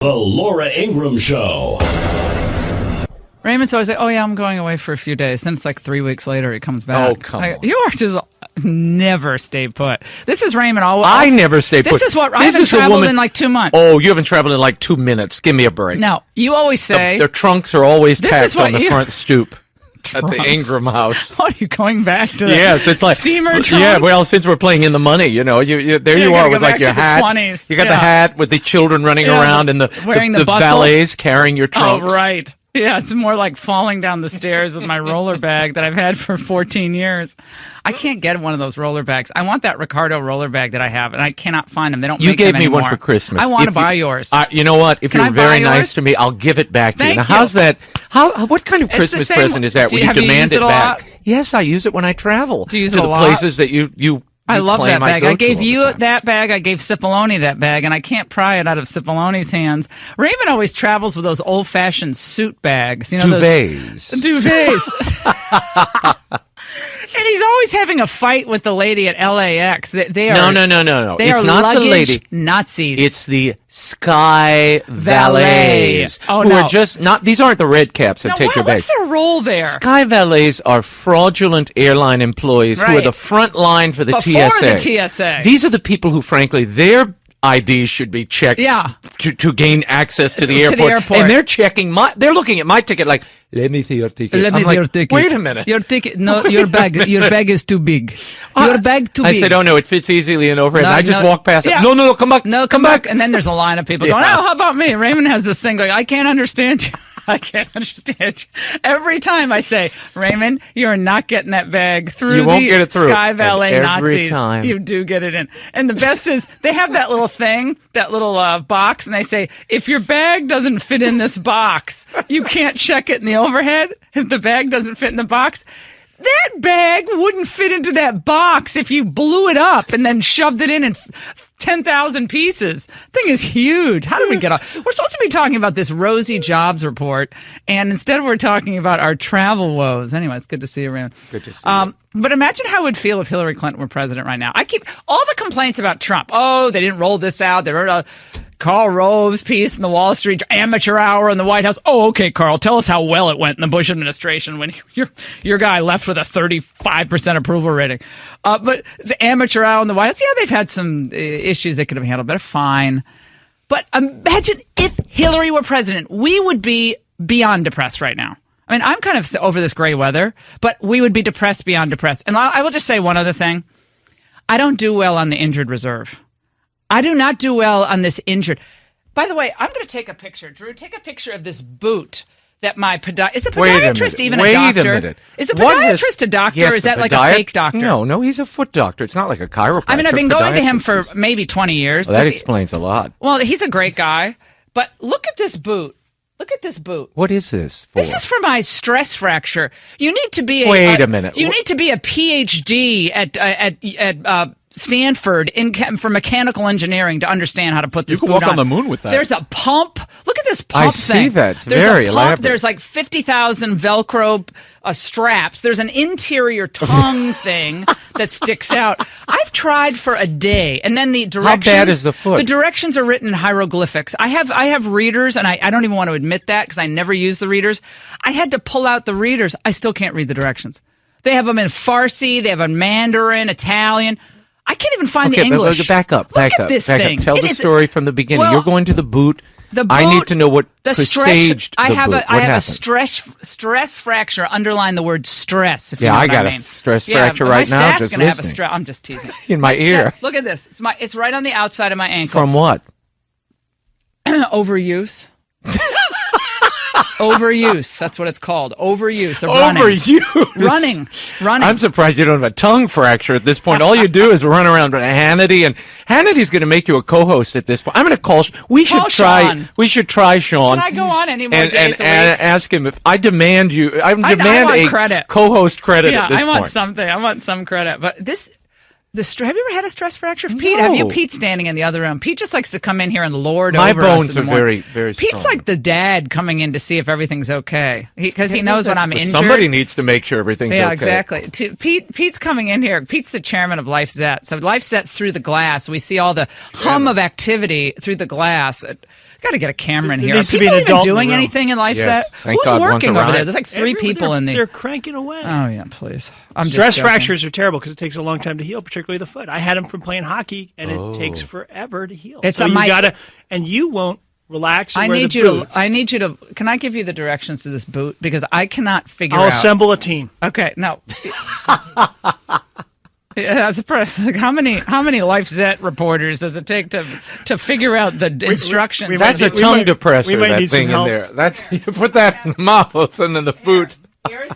The Laura Ingraham Show. Raymond's always like, oh, yeah, I'm going away for a few days. Then it's like 3 weeks later he comes back. Oh, come on. You are just never stay put. This is Raymond always. I never stay put. This is what I haven't traveled in like 2 months. Oh, you haven't traveled in like 2 minutes. Give me a break. No, you always say. Their trunks are always packed on the front stoop. Trunks. At the Ingraham house. What, are you going back to the yes, it's like, steamer trunks? Yeah, well, since we're playing in the money, you know, there you are with like your hat. 20s. You got the hat with the children running around and the valets carrying your trunks. Oh, right. Yeah, it's more like falling down the stairs with my roller bag that I've had for 14 years. I can't get one of those roller bags. I want that Ricardo roller bag that I have, and I cannot find them. They don't make them anymore. You gave me one for Christmas. I want to buy yours. You know what? If you're very nice to me, I'll give it back to you. Now, how's that? What kind of Christmas present is that when you demand it back? Yes, I use it when I travel. Do you use it a lot? To the places that you I love that bag. I gave you that bag. I gave Cipollone that bag, and I can't pry it out of Cipollone's hands. Raymond always travels with those old-fashioned suit bags. You know, duvets. And he's always having a fight with the lady at LAX. They are No. They it's are not luggage the lady. Nazis. It's the Sky Valets. Who are just not. These aren't the red caps that take your bags. What's their role there? Sky Valets are fraudulent airline employees who are the front line for the TSA. These are the people who, frankly, their IDs should be checked to gain access to the airport. And they're checking they're looking at my ticket like, let me see your ticket. Let me see your ticket. Wait a minute. Your ticket, no, your bag is too big. Your bag too big. I said, oh no, it fits easily in overhead. I just walk past it. No, come back. No, come back. And then there's a line of people going, oh, how about me? Raymond has this thing going, I can't understand you. I can't understand you. Every time I say, Raymond, you are not getting that bag through the Sky Valet Nazis. Time. You do get it in. And the best is they have that little thing, that little box, and they say, if your bag doesn't fit in this box, you can't check it in the overhead. If the bag doesn't fit in the box, that bag wouldn't fit into that box if you blew it up and then shoved it in 10,000 pieces. Thing is huge. How did we get off? We're supposed to be talking about this rosy jobs report, and instead we're talking about our travel woes. Anyway, it's good to see you, Raymond. Good to see you. But imagine how it would feel if Hillary Clinton were president right now. I keep all the complaints about Trump. Oh, they didn't roll this out. They wrote Karl Rove's piece in the Wall Street amateur hour in the White House. Oh, okay, Carl, tell us how well it went in the Bush administration when your guy left with a 35% approval rating. But it's amateur hour in the White House. Yeah, they've had some issues they could have handled better. Fine. But imagine if Hillary were president, we would be beyond depressed right now. I mean, I'm kind of over this gray weather, but we would be depressed beyond depressed. And I will just say one other thing. I don't do well on the injured reserve. I do not do well on this injured. By the way, I'm going to take a picture. Drew, take a picture of this boot that my is a podiatrist even a doctor? Wait a minute. Is a podiatrist a doctor? Yes, or is that like a fake doctor? No, he's a foot doctor. It's not like a chiropractor. I mean, I've been going to him for maybe 20 years. Well, that explains a lot. Well, he's a great guy. But look at this boot. Look at this boot. What is this for? This is for my stress fracture. You need to be Wait a minute. You need to be a PhD at Stanford for mechanical engineering to understand how to put this boot on. You can walk on the moon with that. There's a pump. Look at this pump thing. I see that. It's very elaborate. There's like 50,000 Velcro straps. There's an interior tongue thing that sticks out. I've tried for a day, and then the directions. How bad is the foot? The directions are written in hieroglyphics. I have readers, and I don't even want to admit that because I never use the readers. I had to pull out the readers. I still can't read the directions. They have them in Farsi. They have in Mandarin, Italian. I can't even find the English. But back up. Look at this thing. Tell the story from the beginning. Well, you're going to the boot. I need to know what presaged the boot. I have a stress fracture. Underline the word stress. If you know I what got mean. a stress fracture right now. Just listening. I'm just teasing. In my ear. Look at this. It's right on the outside of my ankle. From what? Overuse. Overuse. That's what it's called. Overuse of running. Overuse. Running. I'm surprised you don't have a tongue fracture at this point. All you do is run around with Hannity, and Hannity's going to make you a co-host at this point. I'm going to call. We should try Sean. Can I go on any more days and a week? ask him if I demand you. I want a credit. Co-host credit at this point. I want something. I want some credit. But this. Have you ever had a stress fracture? Pete, have you? Pete standing in the other room. Pete just likes to come in here and lord over us. My bones are very, very strong. Pete's like the dad coming in to see if everything's okay. Because he knows when I'm injured. Somebody needs to make sure everything's okay. Yeah, exactly. Pete's coming in here. Pete's the chairman of LifeZet. So LifeZet's through the glass. We see all the hum of activity through the glass. Got to get a camera in here. There needs Are to be people an even adult in the doing room. anything in life? Yes, thank Who's God, once working over arrived. there? There's like three people in the. They're cranking away. Oh yeah, please. I'm Stress just joking. fractures are terrible because it takes a long time to heal, particularly the foot. I had them from playing hockey, and it takes forever to heal. It's so a you mic- gotta, and you won't relax. I need you to. I need you to. Can I give you the directions to this boot because I cannot figure out. I'll assemble a team. Okay, no. Yeah, that's impressive. How many LifeZet reporters does it take to figure out the instructions? That's a tongue depressor. might That need some thing in help. there. That's you put that in the mouth and in the boot.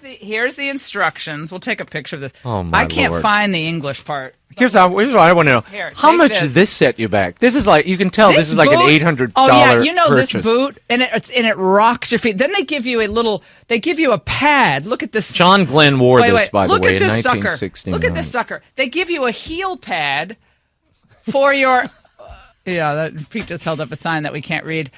Here's the instructions. We'll take a picture of this. Oh, my I can't Lord. find the English part. Here's what I want to know. Here, How take much this. did this set you back? This is like you can tell this is like an boot- $800 Oh yeah, you know purchase. this boot, and it rocks your feet. Then they give you a pad. Look at this. John Glenn wore this, by the Look way, at in this sucker. 1969. Look at this sucker. They give you a heel pad for your. Yeah, that Pete just held up a sign that we can't read.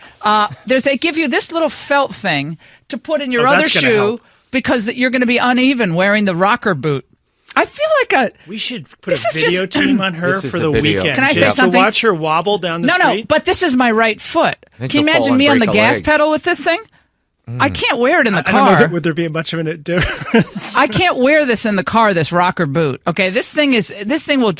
They give you this little felt thing to put in your other that's gonna shoe help. because you're going to be uneven wearing the rocker boot. I feel like We should put This a is video just- team on her This is for the the video. weekend. Can I say just something? To watch her wobble down the street. No, but this is my right foot. Then Can you she'll fall imagine and me on the break a gas leg. pedal with this thing? I can't wear it in the I don't know car. that would there be much of a difference. I can't wear this in the car. This rocker boot. Okay, this thing will.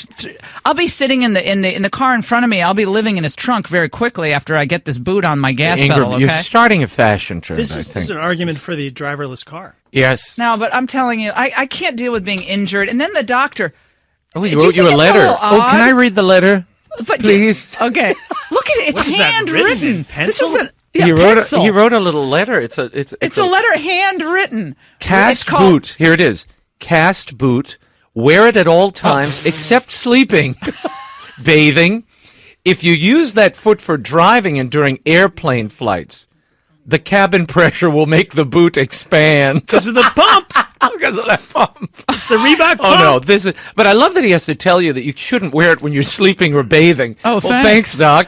I'll be sitting in the car in front of me. I'll be living in his trunk very quickly after I get this boot on my gas Ingram, pedal. Okay. you're starting a fashion trend. This I is think. an argument for the driverless car. Yes. No, but I'm telling you, I can't deal with being injured. And then the doctor. Oh, he Do you wrote you think a it's a letter. little Oh, can odd? I read the letter? But Please. Okay. Look at it. What It's is that, written in handwritten. This pencil? isn't. He Yeah, wrote pencil. he wrote a little letter. It's a letter handwritten. cast It's called- boot. Here it is. Cast boot. Wear it at all times except sleeping, bathing. If you use that foot for driving and during airplane flights, the cabin pressure will make the boot expand. Because of the pump. Because of that pump. It's the Reebok pump. Oh no, this is. But I love that he has to tell you that you shouldn't wear it when you're sleeping or bathing. Oh, well, thanks, Doc.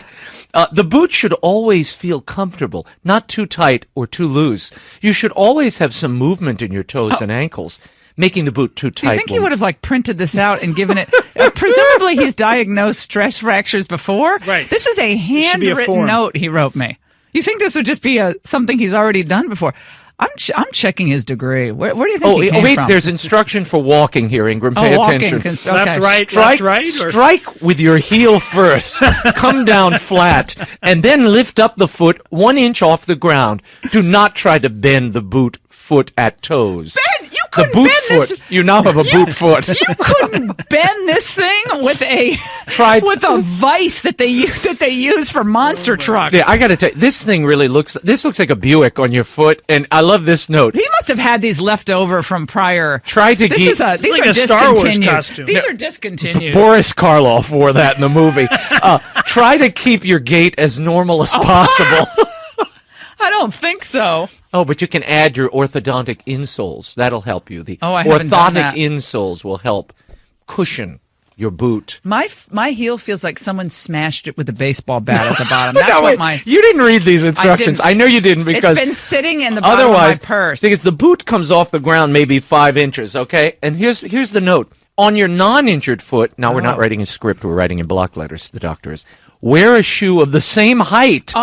The boot should always feel comfortable, not too tight or too loose. You should always have some movement in your toes and ankles. Making the boot too tight. Do you think he would have printed this out and given it? Presumably, he's diagnosed stress fractures before. Right. This is a should be a handwritten form. note he wrote me. You think this would just be something he's already done before? I'm checking his degree. Where do you think he came wait, from? there's instruction for walking here, Ingram. Pay attention. Left, Okay. right, Strike, left, right. Or? strike with your heel first. Come down flat, and then lift up the foot 1 inch off the ground. Do not try to bend the boot foot at toes. Ben, you The couldn't boot bend foot. this. You now have a boot foot. You couldn't bend this thing with a with a vice that they use for monster trucks. Yeah, I got to tell you, this thing really looks like a Buick on your foot, and I love this note. He must have had these left over from prior. Try to These get are like a Star Wars discontinued. costume. These are discontinued. Boris Karloff wore that in the movie. Try to keep your gait as normal as possible. I don't think so. Oh, but you can add your orthodontic insoles. That'll help you. The I haven't done orthotic that. insoles will help cushion your boot. My heel feels like someone smashed it with a baseball bat at the bottom. That's what my. You didn't read these instructions. didn't. I know you didn't because It's been sitting in the bottom otherwise, of my purse. because the boot comes off the ground maybe 5 inches. Okay, and here's the note on your non-injured foot. Now we're not writing a script. We're writing in block letters. The doctor is. Wear a shoe of the same height to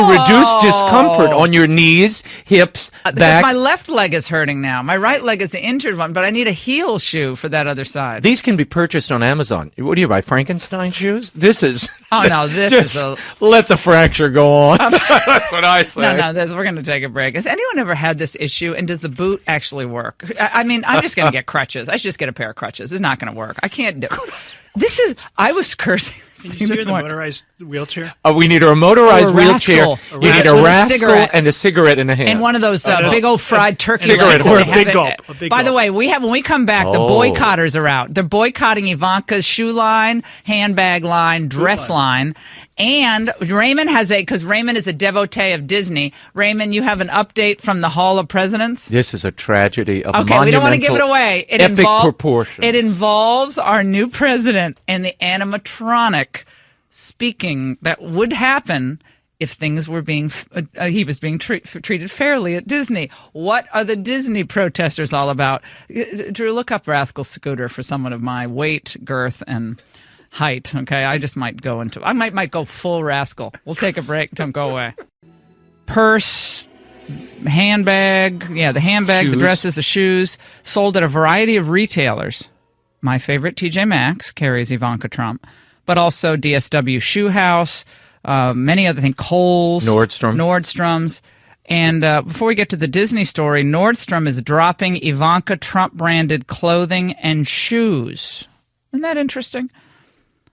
reduce discomfort on your knees, hips, Because back. my left leg is hurting now. My right leg is the injured one, but I need a heel shoe for that other side. These can be purchased on Amazon. What do you buy, Frankenstein shoes? This is... Oh, no, this just is a... let the fracture go on. That's what I say. No, we're going to take a break. Has anyone ever had this issue, and does the boot actually work? I mean, I'm just going to get crutches. I should just get a pair of crutches. It's not going to work. I can't do it. I was cursing Can this you thing see this the morning. motorized wheelchair? We need a motorized Oh, a wheelchair. rascal. You need With a a rascal cigarette. and a cigarette in a hand. And one of those no. big old fried turkey Cigarette legs. or that a they big have gulp, it. a big By the gulp. way, when we come back, the Oh. boycotters are out. They're boycotting Ivanka's shoe line, handbag line, dress line. And Raymond because Raymond is a devotee of Disney. Raymond, you have an update from the Hall of Presidents? This is a tragedy of Okay, we don't want to give it monumental, away. epic proportion. It involves our new president and the animatronic speaking that would happen if things were he was being treated fairly at Disney. What are the Disney protesters all about? Drew, look up Rascal Scooter for someone of my weight, girth, and height. Okay, I just might go might go full rascal. We'll take a break. Don't go away. Purse, handbag, the handbag, shoes. The dresses, the shoes, sold at a variety of retailers. My favorite, TJ Maxx, carries Ivanka Trump, but also DSW Shoe House, many other things, Kohl's, Nordstrom's. And before we get to the Disney story, Nordstrom is dropping Ivanka Trump-branded clothing and shoes. Isn't that interesting?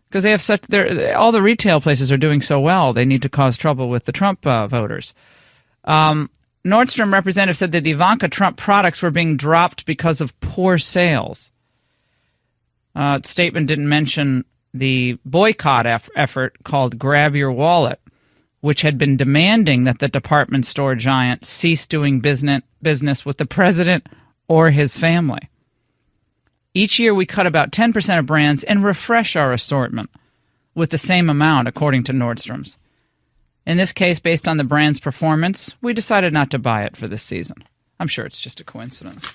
Because they have all the retail places are doing so well, they need to cause trouble with the Trump voters. Nordstrom representative said that the Ivanka Trump products were being dropped because of poor sales. Statement didn't mention the boycott effort called Grab Your Wallet, which had been demanding that the department store giant cease doing business with the president or his family. Each year we cut about 10% of brands and refresh our assortment with the same amount, according to Nordstrom's. In this case, based on the brand's performance, we decided not to buy it for this season. I'm sure it's just a coincidence.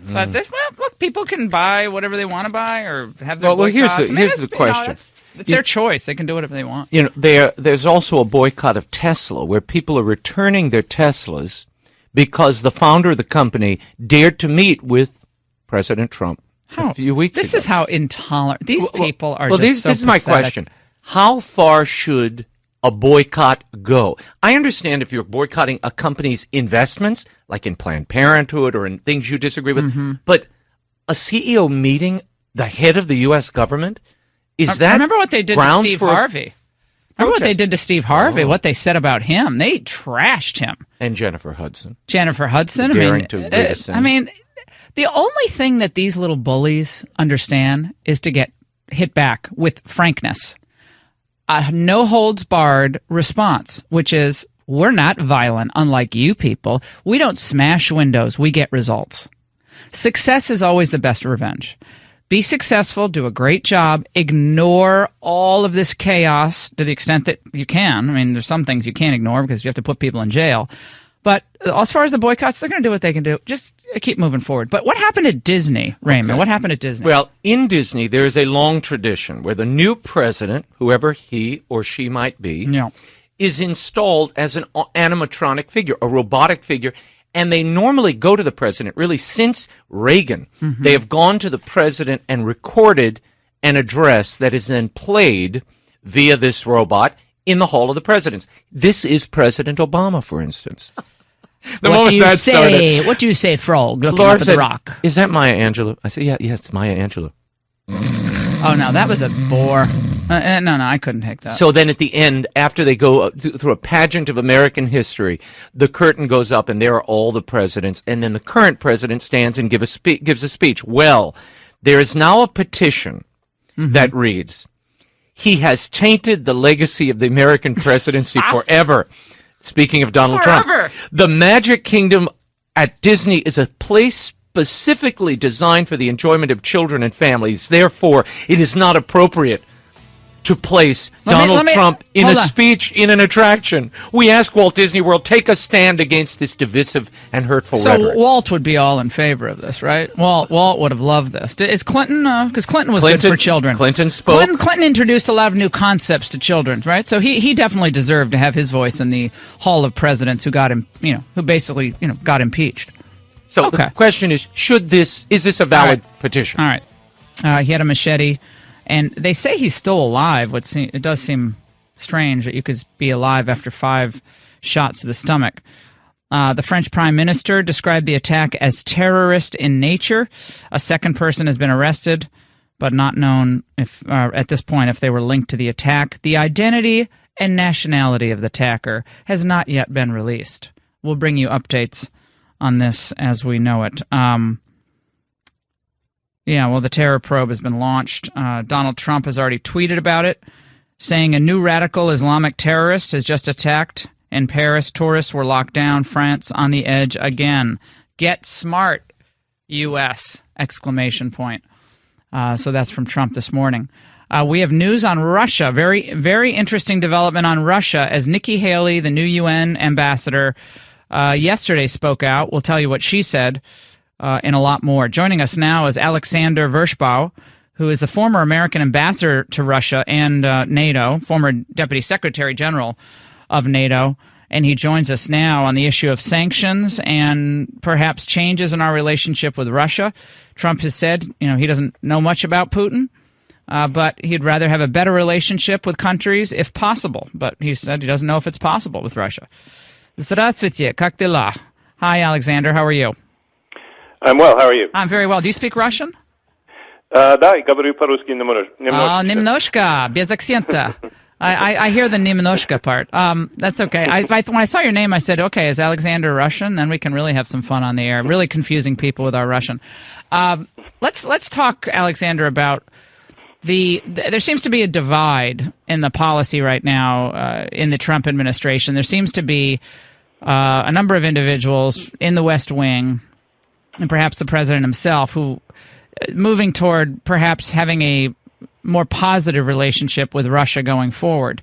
But look, people can buy whatever they want to buy or have their boycotts. Here's the question. It's their choice. They can do whatever they want. There's also a boycott of Tesla where people are returning their Teslas because the founder of the company dared to meet with President Trump a few weeks ago. This is how intolerant these people are. This is my question. How far should a boycott go? I understand if you're boycotting a company's investments, like in Planned Parenthood or in things you disagree with, but a CEO meeting the head of the U.S. government, is that remember what they did to Steve Harvey? Remember what they did to Steve Harvey, what they said about him? They trashed him. And Jennifer Hudson. I mean, the only thing that these little bullies understand is to get hit back with frankness. A no-holds-barred response, which is, we're not violent, unlike you people. We don't smash windows. We get results. Success is always the best revenge. Be successful, do a great job, ignore all of this chaos to the extent that you can. I mean, there's some things you can't ignore because you have to put people in jail. But as far as the boycotts, they're going to do what they can do. Just keep moving forward. But what happened at Disney, Raymond? Okay. What happened at Disney? Well, in Disney, there is a long tradition where the new president, whoever he or she might be, is installed as an animatronic figure, a robotic figure. And they normally go to the president. Really, since Reagan, they have gone to the president and recorded an address that is then played via this robot in the Hall of the Presidents. This is President Obama, for instance. What do you say, frog, looking up at the rock? Is that Maya Angelou? I said, yeah, it's Maya Angelou. Oh, no, that was a bore. No, I couldn't take that. So then at the end, after they go through a pageant of American history, the curtain goes up and there are all the presidents. And then the current president stands and gives a speech. Well, there is now a petition that reads, he has tainted the legacy of the American presidency forever. Speaking of Donald Trump, the Magic Kingdom at Disney is a place specifically designed for the enjoyment of children and families. Therefore, it is not appropriate to place Donald Trump in a speech in an attraction. We ask Walt Disney World, take a stand against this divisive and hurtful rhetoric. So Walt would be all in favor of this, right? Walt would have loved this. Is Clinton, because Clinton was good for children. Clinton spoke. Clinton introduced a lot of new concepts to children, right? So he definitely deserved to have his voice in the Hall of Presidents who got him, who basically, got impeached. So the question is, is this a valid petition? All right. He had a machete. And they say he's still alive. It does seem strange that you could be alive after 5 shots to the stomach. The French Prime Minister described the attack as terrorist in nature. A second person has been arrested, but not known if at this point if they were linked to the attack. The identity and nationality of the attacker has not yet been released. We'll bring you updates on this as we know it. The terror probe has been launched. Donald Trump has already tweeted about it, saying a new radical Islamic terrorist has just attacked in Paris. Tourists were locked down. France on the edge again. Get smart, U.S. ! So that's from Trump this morning. We have news on Russia. Very, very interesting development on Russia as Nikki Haley, the new UN ambassador, yesterday spoke out. We'll tell you what she said. And a lot more. Joining us now is Alexander Vershbow, who is the former American ambassador to Russia and NATO, former Deputy Secretary General of NATO, and he joins us now on the issue of sanctions and perhaps changes in our relationship with Russia. Trump has said, he doesn't know much about Putin, but he'd rather have a better relationship with countries if possible. But he said he doesn't know if it's possible with Russia. Здравствуйте, как дела? Hi, Alexander. How are you? I'm well. How are you? I'm very well. Do you speak Russian? Да, говорю по-русски немножко. Немножко, без акцента. I hear the немножко part. That's okay. When I saw your name, I said, okay, is Alexander Russian? Then we can really have some fun on the air. Really confusing people with our Russian. Let's talk, Alexander, about there seems to be a divide in the policy right now in the Trump administration. There seems to be a number of individuals in the West Wing, and perhaps the president himself, who moving toward perhaps having a more positive relationship with Russia going forward.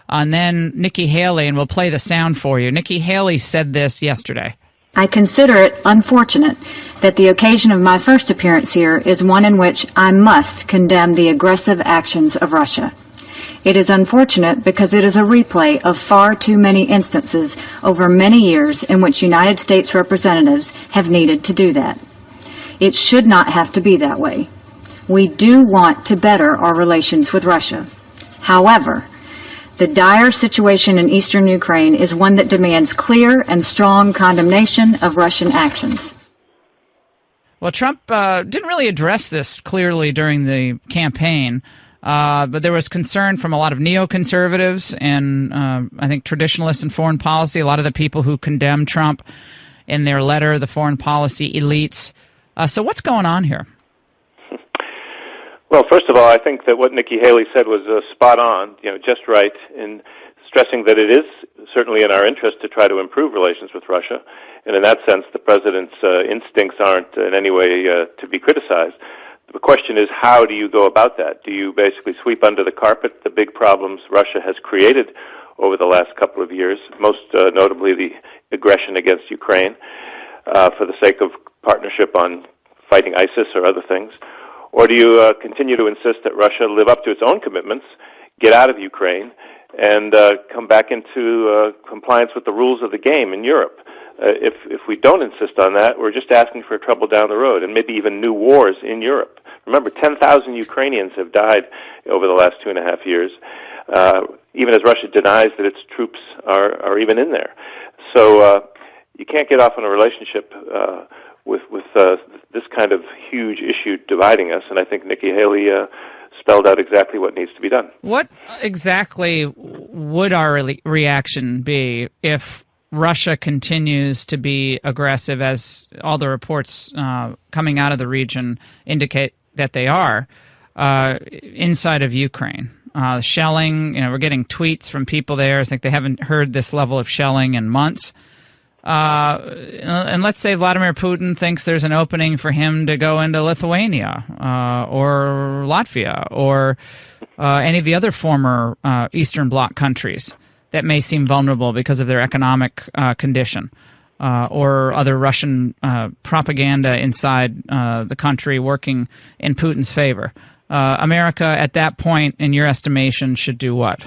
And then Nikki Haley, and we'll play the sound for you. Nikki Haley said this yesterday. I consider it unfortunate that the occasion of my first appearance here is one in which I must condemn the aggressive actions of Russia. It is unfortunate because it is a replay of far too many instances over many years in which United States representatives have needed to do that. It should not have to be that way. We do want to better our relations with Russia. However, the dire situation in eastern Ukraine is one that demands clear and strong condemnation of Russian actions. Well, Trump didn't really address this clearly during the campaign, but there was concern from a lot of neoconservatives and I think traditionalists in foreign policy, a lot of the people who condemned Trump in their letter, the foreign policy elites. So what's going on here? Well, first of all, I think that what Nikki Haley said was spot on, just right in stressing that it is certainly in our interest to try to improve relations with Russia. And in that sense, the president's instincts aren't in any way to be criticized. The question is, how do you go about that? Do you basically sweep under the carpet the big problems Russia has created over the last couple of years, most notably the aggression against Ukraine, for the sake of partnership on fighting ISIS or other things? Or do you continue to insist that Russia live up to its own commitments, get out of Ukraine, and come back into compliance with the rules of the game in Europe? If we don't insist on that, we're just asking for trouble down the road, and maybe even new wars in Europe. Remember, 10,000 Ukrainians have died over the last 2.5 years, even as Russia denies that its troops are even in there. So you can't get off on a relationship with this kind of huge issue dividing us, and I think Nikki Haley spelled out exactly what needs to be done. What exactly would our reaction be if Russia continues to be aggressive, as all the reports coming out of the region indicate that they are, inside of Ukraine? Shelling, we're getting tweets from people there. I think they haven't heard this level of shelling in months. And let's say Vladimir Putin thinks there's an opening for him to go into Lithuania or Latvia or any of the other former Eastern Bloc countries that may seem vulnerable because of their economic condition or other Russian propaganda inside the country working in Putin's favor. America, at that point, in your estimation, should do what?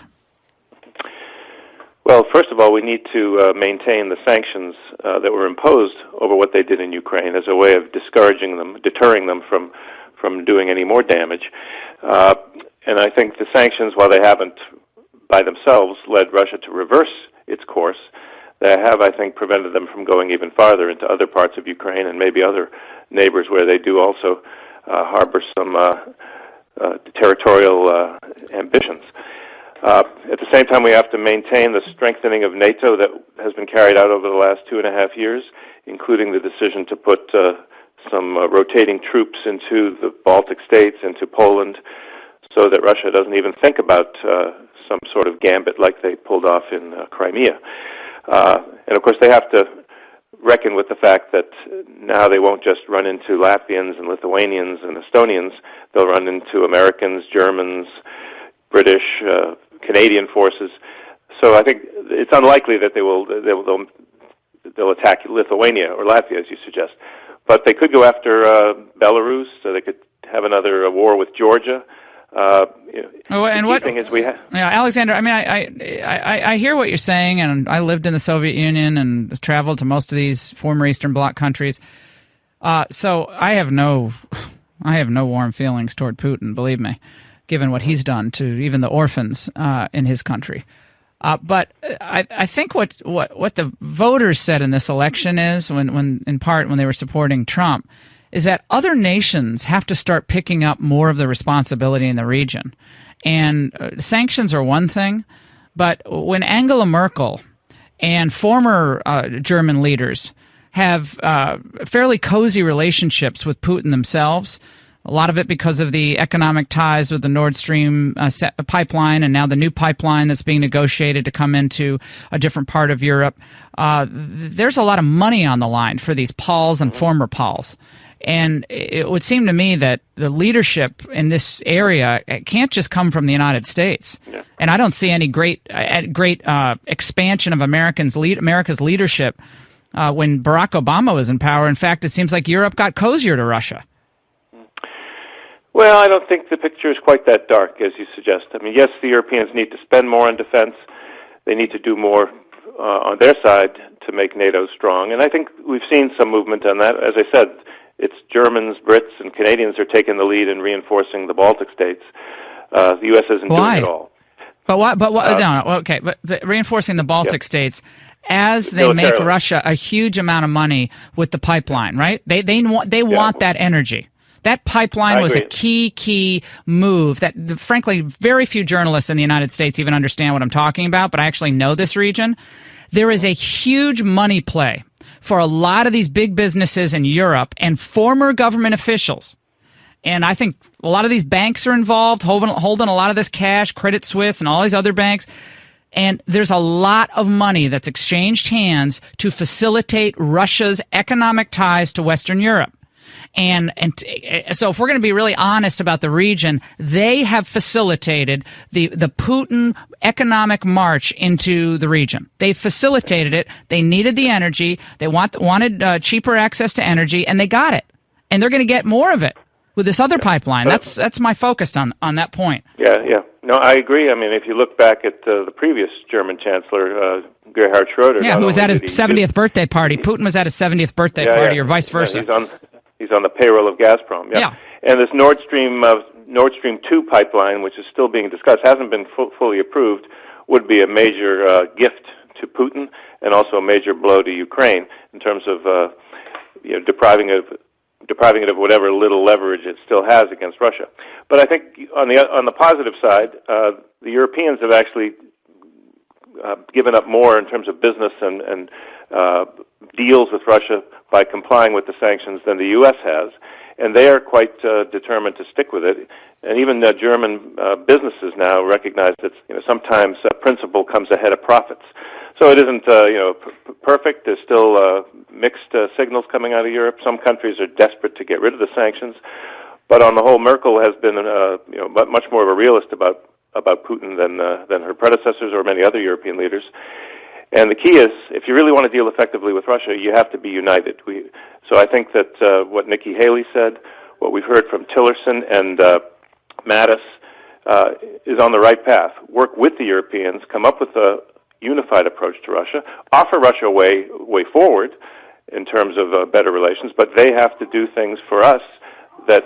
Well, first of all, we need to maintain the sanctions that were imposed over what they did in Ukraine as a way of discouraging them, deterring them from doing any more damage. And I think the sanctions, while they haven't by themselves led Russia to reverse its course, they have, I think, prevented them from going even farther into other parts of Ukraine and maybe other neighbors where they do also harbor some territorial ambitions. At the same time, we have to maintain the strengthening of NATO that has been carried out over the last 2.5 years, including the decision to put some rotating troops into the Baltic states, into Poland, so that Russia doesn't even think about some sort of gambit like they pulled off in Crimea. And of course, they have to reckon with the fact that now they won't just run into Latvians and Lithuanians and Estonians, they'll run into Americans, Germans, British, Canadian forces. So I think it's unlikely that they'll attack Lithuania or Latvia, as you suggest. But they could go after Belarus, so they could have another war with Georgia. And what thing is we have. Yeah, Alexander. I mean, I hear what you're saying, and I lived in the Soviet Union and traveled to most of these former Eastern Bloc countries. So I have no warm feelings toward Putin. Believe me, given what he's done to even the orphans in his country. But I think what the voters said in this election is, when in part when they were supporting Trump, is that other nations have to start picking up more of the responsibility in the region. And sanctions are one thing, but when Angela Merkel and former German leaders have fairly cozy relationships with Putin themselves, a lot of it because of the economic ties with the Nord Stream pipeline and now the new pipeline that's being negotiated to come into a different part of Europe, there's a lot of money on the line for these Pauls and former Pauls. And it would seem to me that the leadership in this area can't just come from the United States. Yeah. And I don't see any great expansion of America's leadership when Barack Obama was in power. In fact, it seems like Europe got cozier to Russia. Well, I don't think the picture is quite that dark, as you suggest. I mean, yes, the Europeans need to spend more on defense. They need to do more on their side to make NATO strong. And I think we've seen some movement on that. As I said, it's Germans, Brits, and Canadians are taking the lead in reinforcing the Baltic states. The U.S. isn't doing it all. But why? Okay. But reinforcing the Baltic states as they make Russia a huge amount of money with the pipeline, right? They want that energy. That pipeline was a key move that, frankly, very few journalists in the United States even understand what I'm talking about, but I actually know this region. There is a huge money play for a lot of these big businesses in Europe and former government officials. And I think a lot of these banks are involved, holding a lot of this cash, Credit Suisse and all these other banks. And there's a lot of money that's exchanged hands to facilitate Russia's economic ties to Western Europe. And so if we're going to be really honest about the region, they have facilitated the Putin economic march into the region. They facilitated it. They needed the energy. They wanted cheaper access to energy, and they got it. And they're going to get more of it with this other pipeline. That's my focus on that point. Yeah. No, I agree. I mean, if you look back at the previous German Chancellor, Gerhard Schroeder. Yeah, who was at his 70th birthday party. Putin was at his 70th birthday party, or vice versa. Yeah, he's on the payroll of Gazprom. Yeah. And this Nord Stream 2 pipeline, which is still being discussed, hasn't been fully approved, would be a major gift to Putin and also a major blow to Ukraine in terms of depriving it of whatever little leverage it still has against Russia. But I think on the positive side, the Europeans have actually given up more in terms of business and deals with Russia by complying with the sanctions than the U.S. has, and they are quite determined to stick with it. And even German businesses now recognize that sometimes principle comes ahead of profits. So it isn't perfect. There's still mixed signals coming out of Europe. Some countries are desperate to get rid of the sanctions, but on the whole, Merkel has been much more of a realist about Putin than her predecessors or many other European leaders. And the key is, if you really want to deal effectively with Russia, you have to be united. So I think that what Nikki Haley said, what we've heard from Tillerson and Mattis, is on the right path. Work with the Europeans, come up with a unified approach to Russia, offer Russia a way forward in terms of better relations, but they have to do things for us that.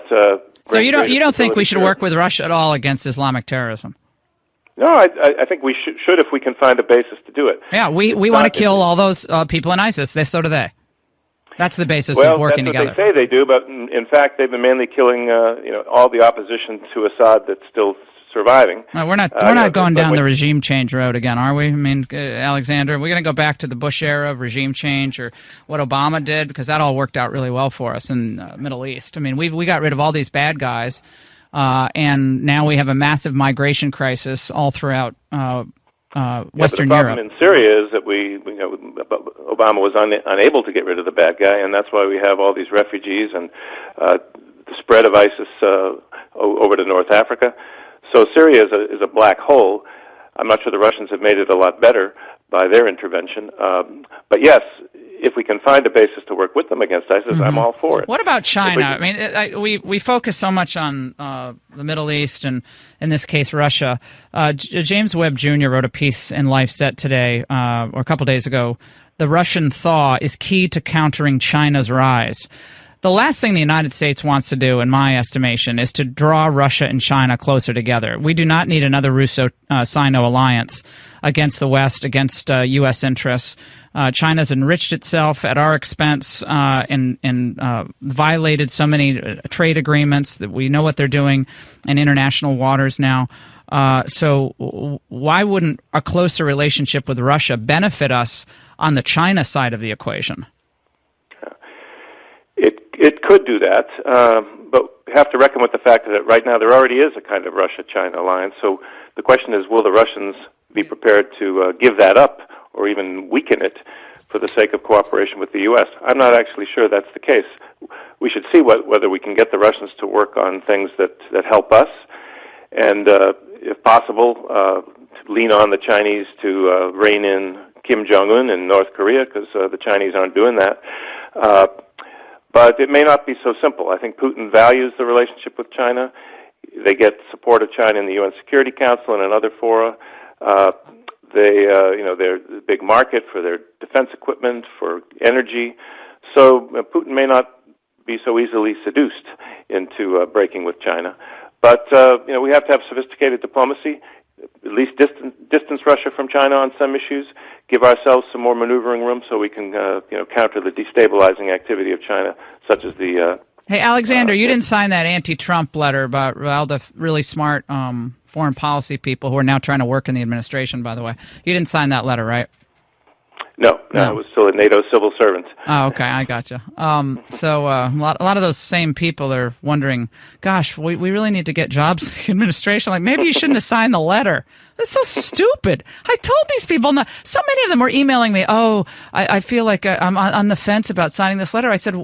So you don't think we should work with Russia at all against Islamic terrorism? No, I think we should if we can find a basis to do it. Yeah, we want to kill all those people in ISIS. So do they. That's the basis of working together. Well, that's what they say they do, but in fact, they've been mainly killing all the opposition to Assad that's still surviving. We're not going down the regime change road again, are we? I mean, Alexander, we're going to go back to the Bush era of regime change or what Obama did, because that all worked out really well for us in the Middle East. I mean, we got rid of all these bad guys. And now we have a massive migration crisis all throughout Western Europe. The problem in Syria is that Obama was unable to get rid of the bad guy, and that's why we have all these refugees and the spread of ISIS over to North Africa. So Syria is a black hole. I'm not sure the Russians have made it a lot better by their intervention. But yes, if we can find a basis to work with them against ISIS, I'm all for it. What about China? I mean, we focus so much on the Middle East and, in this case, Russia. James Webb Jr. wrote a piece in LifeSet today, or a couple days ago. The Russian thaw is key to countering China's rise. The last thing the United States wants to do, in my estimation, is to draw Russia and China closer together. We do not need another Russo-Sino alliance against the West, against U.S. interests. China's enriched itself at our expense and violated so many trade agreements that we know what they're doing in international waters now. So why wouldn't a closer relationship with Russia benefit us on the China side of the equation? It could do that, but we have to reckon with the fact that right now there already is a kind of Russia-China alliance. So the question is, will the Russians be prepared to give that up or even weaken it for the sake of cooperation with the U.S.? I'm not actually sure that's the case. We should see whether we can get the Russians to work on things that help us, and if possible, to lean on the Chinese to rein in Kim Jong-un in North Korea, because the Chinese aren't doing that. But it may not be so simple. I think Putin values the relationship with China. They get support of China in the UN Security Council and in other fora. They're a big market for their defense equipment, for energy. So Putin may not be so easily seduced into breaking with China. But we have to have sophisticated diplomacy, at least distance Russia from China on some issues, give ourselves some more maneuvering room so we can counter the destabilizing activity of China, such as the... Hey, Alexander, you didn't sign that anti-Trump letter about all the really smart foreign policy people who are now trying to work in the administration, by the way. You didn't sign that letter, right? No, I was still a NATO civil servant. Oh, okay, I gotcha. So a lot of those same people are wondering, gosh, we really need to get jobs in the administration. Like, maybe you shouldn't have signed the letter. That's so stupid. I told these people, so many of them were emailing me, I feel like I'm on the fence about signing this letter. I said,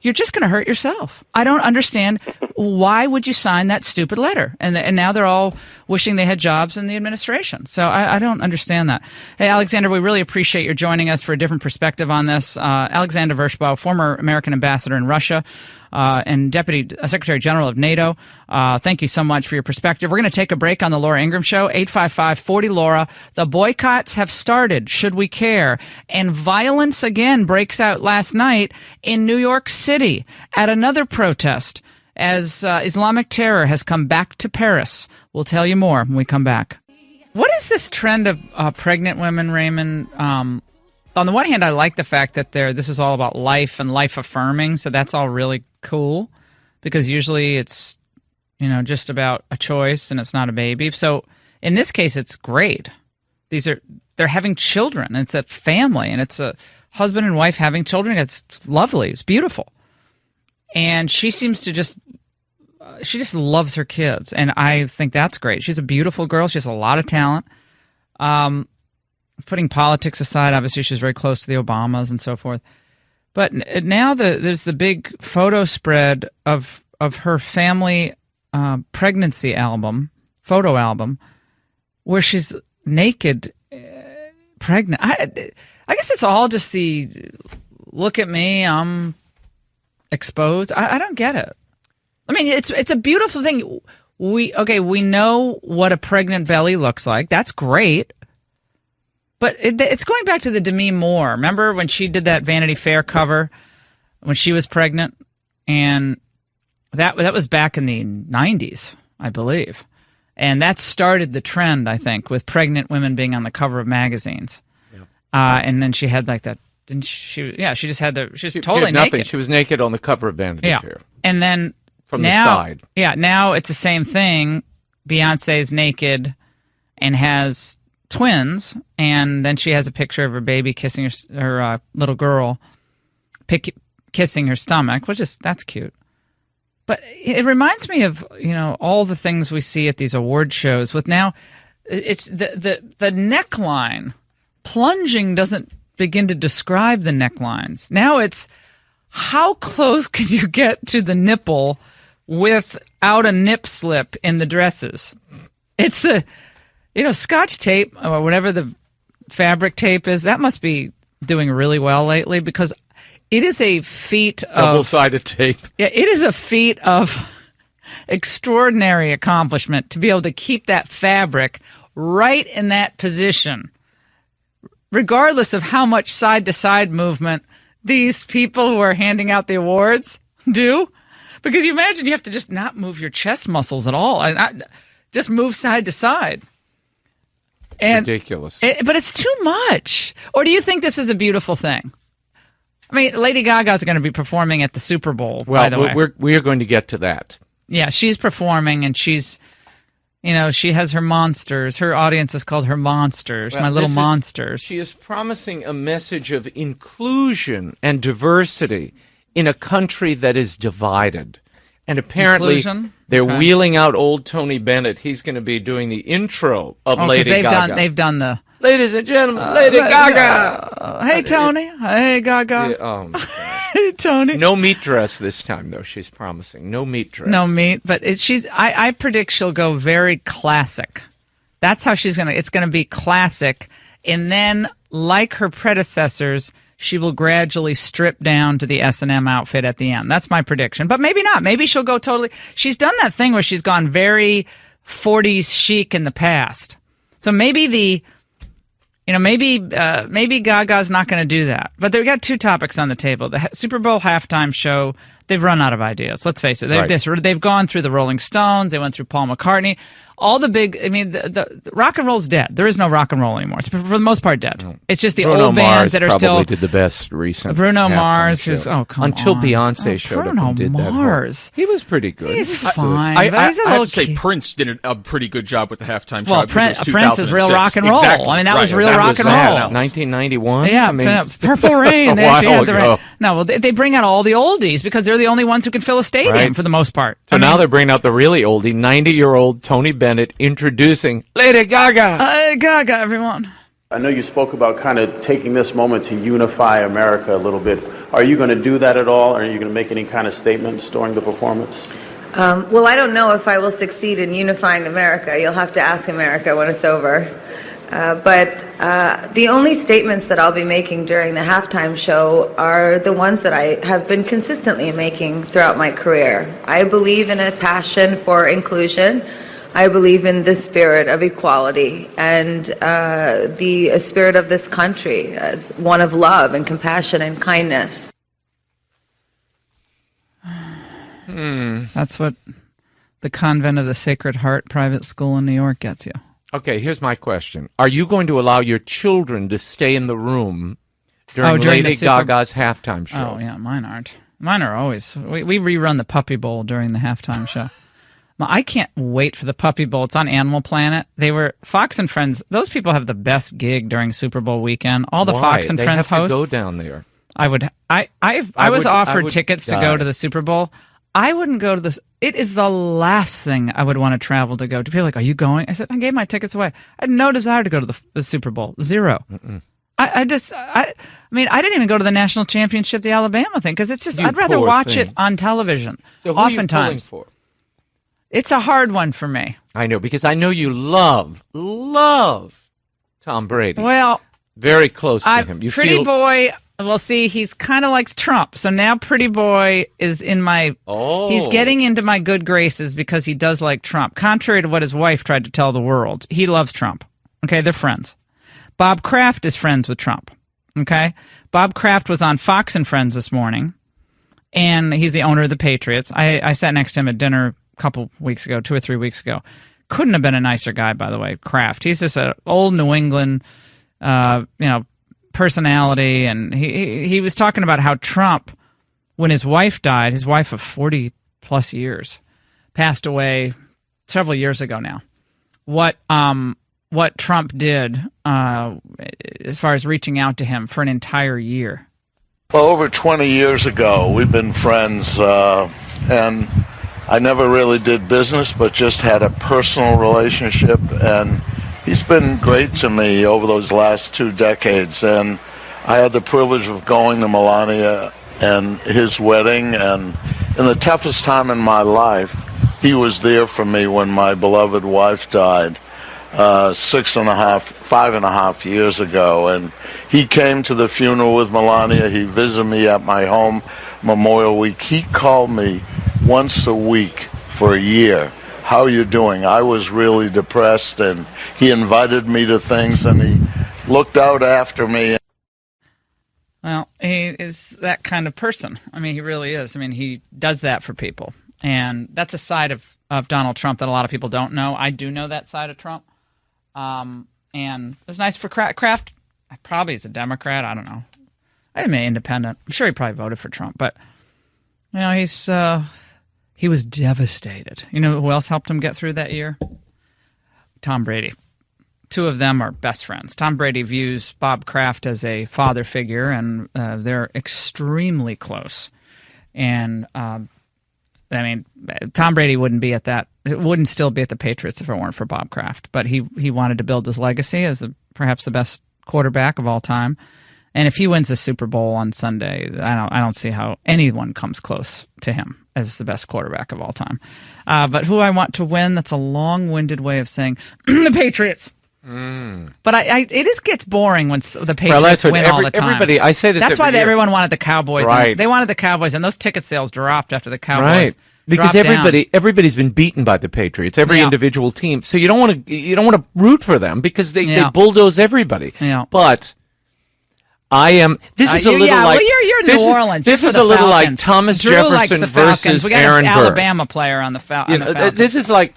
you're just going to hurt yourself. I don't understand. Why would you sign that stupid letter? And now they're all wishing they had jobs in the administration. So I don't understand that. Hey, Alexander, we really appreciate your joining us for a different perspective on this. Alexander Vershbow, former American ambassador in Russia and Deputy Secretary General of NATO. Thank you so much for your perspective. We're going to take a break on the Laura Ingraham Show, 855-40-LAURA. The boycotts have started. Should we care? And violence again breaks out last night in New York City at another protest as Islamic terror has come back to Paris. We'll tell you more when we come back. What is this trend of pregnant women, Raymond? On the one hand, I like the fact that this is all about life and life affirming, so that's all really cool, because usually it's just about a choice and it's not a baby. So in this case, it's great. They're having children. And it's a family, and it's a husband and wife having children. It's lovely. It's beautiful. And she seems to just loves her kids, and I think that's great. She's a beautiful girl. She has a lot of talent. Putting politics aside, obviously she's very close to the Obamas and so forth. But now there's the big photo spread of her family pregnancy photo album, where she's naked, pregnant. I guess it's all just the look at me, I'm exposed. I don't get it. I mean, it's a beautiful thing. We know what a pregnant belly looks like. That's great. But it's going back to the Demi Moore. Remember when she did that Vanity Fair cover when she was pregnant? And that was back in the 90s, I believe. And that started the trend, I think, with pregnant women being on the cover of magazines. Yeah. And then she had like that. Didn't she? Yeah, she just had she was totally naked. She was naked on the cover of Vanity Fair. And then from the side. Yeah, now it's the same thing. Beyonce's naked and has twins, and then she has a picture of her baby kissing her little girl, kissing her stomach, that's cute. But it reminds me of all the things we see at these award shows. With now, it's the neckline plunging doesn't begin to describe the necklines. Now it's how close can you get to the nipple without a nip slip in the dresses? It's the Scotch tape or whatever the fabric tape is, that must be doing really well lately because it is a feat of double-sided tape. Yeah, it is a feat of extraordinary accomplishment to be able to keep that fabric right in that position, regardless of how much side-to-side movement these people who are handing out the awards do. Because you imagine you have to just not move your chest muscles at all. Just move side to side. Ridiculous. But it's too much. Or do you think this is a beautiful thing? I mean, Lady Gaga's going to be performing at the Super Bowl, by the way. We're going to get to that. Yeah, she's performing, and she's, she has her monsters. Her audience is called her monsters, my little monsters. She is promising a message of inclusion and diversity in a country that is divided. And apparently they're wheeling out old Tony Bennett. He's going to be doing the intro of Lady Gaga. They've done the... Ladies and gentlemen, Lady Gaga! Hey, Tony. Hey, Gaga. Oh, my God. Hey, Tony. No meat dress this time, though, she's promising. No meat dress. No meat, but I predict she'll go very classic. That's how she's going to... It's going to be classic. And then, like her predecessors, she will gradually strip down to the S&M outfit at the end. That's my prediction. But maybe not. Maybe she'll go totally... She's done that thing where she's gone very 40s chic in the past. So maybe maybe Gaga's not going to do that. But they've got two topics on the table. The Super Bowl halftime show, they've run out of ideas. Let's face it. They've gone through the Rolling Stones. They went through Paul McCartney. All the big, the rock and roll's dead. There is no rock and roll anymore. It's for the most part dead. It's just the old bands that are still. Bruno Mars probably did the best recent. Bruno Mars, who's until Beyonce showed up and did that. Bruno Mars, he was pretty good. He's fine. I have to say Prince did a pretty good job with the halftime show. Well, Prince is real rock and roll. Exactly. I mean, that was real rock and roll. 1991. Yeah, Purple Rain. A while ago. No, well, they bring out all the oldies because they're the only ones who can fill a stadium for the most part. So now they're bringing out the really oldie, 90-year-old Tony Bennett introducing Lady Gaga. Lady Gaga, everyone. I know you spoke about kind of taking this moment to unify America a little bit. Are you going to do that at all? Are you going to make any kind of statements during the performance? Well, I don't know if I will succeed in unifying America. You'll have to ask America when it's over. But the only statements that I'll be making during the halftime show are the ones that I have been consistently making throughout my career. I believe in a passion for inclusion. I believe in the spirit of equality and the spirit of this country as one of love and compassion and kindness. That's what the Convent of the Sacred Heart private school in New York gets you. Okay, here's my question. Are you going to allow your children to stay in the room during Lady Gaga's halftime show? Oh, yeah, mine aren't. Mine are always... We rerun the Puppy Bowl during the halftime show. I can't wait for the Puppy Bowl. It's on Animal Planet. They were Fox and Friends. Those people have the best gig during Super Bowl weekend. All the Fox and Friends hosts. They have to go down there. I was offered tickets to go to the Super Bowl. I wouldn't go to this. It is the last thing I would want to travel to go to. People are like, are you going? I said, I gave my tickets away. I had no desire to go to the Super Bowl. Zero. I mean, I didn't even go to the national championship, the Alabama thing, because it's just, I'd rather watch it on television. So who oftentimes. Are you pulling for? It's a hard one for me. I know, because I know you love Tom Brady. Well, very close to him. You Pretty Boy, well, see, he's kind of like Trump. So now Pretty Boy is in my... Oh. He's getting into my good graces because he does like Trump. Contrary to what his wife tried to tell the world, he loves Trump. Okay, they're friends. Bob Kraft is friends with Trump. Okay? Bob Kraft was on Fox and Friends this morning, and he's the owner of the Patriots. I sat next to him at dinner couple weeks ago, 2 or 3 weeks ago. Couldn't have been a nicer guy, by the way, Kraft. He's just an old New England, personality, and he was talking about how Trump, when his wife died, his wife of 40-plus years, passed away several years ago now. What Trump did as far as reaching out to him for an entire year. Well, over 20 years ago, we've been friends, and I never really did business, but just had a personal relationship, and he's been great to me over those last 2 decades, and I had the privilege of going to Melania and his wedding, and in the toughest time in my life, he was there for me when my beloved wife died. 5.5 years ago, and he came to the funeral with Melania. He visited me at my home Memorial Week. He called me once a week for a year. How are you doing? I was really depressed, and he invited me to things, and he looked out after me. Well, he is that kind of person. I mean, he really is. I mean, he does that for people. And that's a side of Donald Trump that a lot of people don't know. I do know that side of Trump. And it's nice for Kraft. Probably is a Democrat. I don't know. I mean, independent. I'm sure he probably voted for Trump. But, you know, he was devastated. You know who else helped him get through that year? Tom Brady. Two of them are best friends. Tom Brady views Bob Kraft as a father figure, and they're extremely close. And I mean, Tom Brady wouldn't still be at the Patriots if it weren't for Bob Kraft. But he wanted to build his legacy as perhaps the best quarterback of all time. And if he wins the Super Bowl on Sunday, I don't see how anyone comes close to him as the best quarterback of all time. But who I want to win, that's a long-winded way of saying the Patriots. But it gets boring when the Patriots win all the time. Everybody, I say this. That's why year. Everyone wanted the Cowboys. Right. They wanted the Cowboys, and those ticket sales dropped after the Cowboys. Right. Because everybody's been beaten by the Patriots, every individual team. So you don't want to root for them because they bulldoze everybody. Yeah. But I am. This is a little like. Well, you're New Orleans. This is a little like Thomas Jefferson versus we got Aaron an Burr. Alabama player on the Falcons. This is like